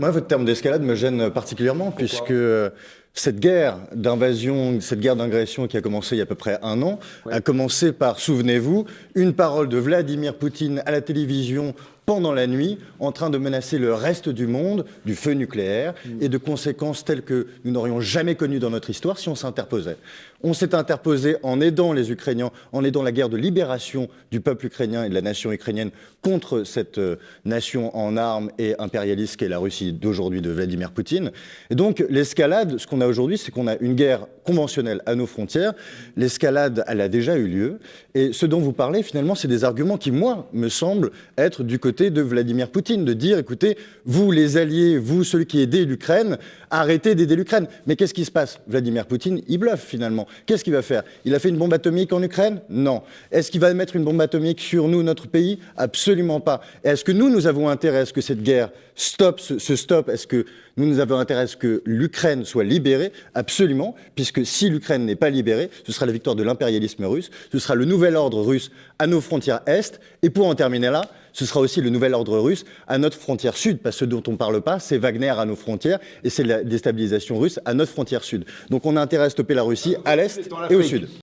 Moi, votre terme d'escalade me gêne particulièrement, puisque cette guerre d'invasion, cette guerre d'agression qui a commencé il y a à peu près un an, a commencé par, souvenez-vous, une parole de Vladimir Poutine à la télévision pendant la nuit, en train de menacer le reste du monde du feu nucléaire et de conséquences telles que nous n'aurions jamais connues dans notre histoire si on s'interposait. On s'est interposé en aidant les Ukrainiens, en aidant la guerre de libération du peuple ukrainien et de la nation ukrainienne contre cette nation en armes et impérialiste qu'est la Russie d'aujourd'hui de Vladimir Poutine. Et donc l'escalade, ce qu'on a aujourd'hui, c'est qu'on a une guerre conventionnelle à nos frontières. L'escalade, elle a déjà eu lieu. Et ce dont vous parlez, finalement, c'est des arguments qui, moi, me semblent être du côté de Vladimir Poutine, de dire, écoutez, vous les alliés, vous ceux qui aidez l'Ukraine, arrêtez d'aider l'Ukraine. Mais qu'est-ce qui se passe? Vladimir Poutine, il bluffe finalement. Qu'est-ce qu'il va faire? Il a fait une bombe atomique en Ukraine? Non. Est-ce qu'il va mettre une bombe atomique sur nous, notre pays? Absolument pas. Est-ce que nous avons intérêt à ce que cette guerre se stoppe? Est-ce que nous avons intérêt à ce que l'Ukraine soit libérée? Absolument, puisque si l'Ukraine n'est pas libérée, ce sera la victoire de l'impérialisme russe, ce sera le nouvel ordre russe à nos frontières est, et pour en terminer là, ce sera aussi le nouvel ordre russe à notre frontière sud, parce que ce dont on ne parle pas, c'est Wagner à nos frontières, et c'est la déstabilisation russe à notre frontière sud. Donc on a intérêt à stopper la Russie à l'est et au sud.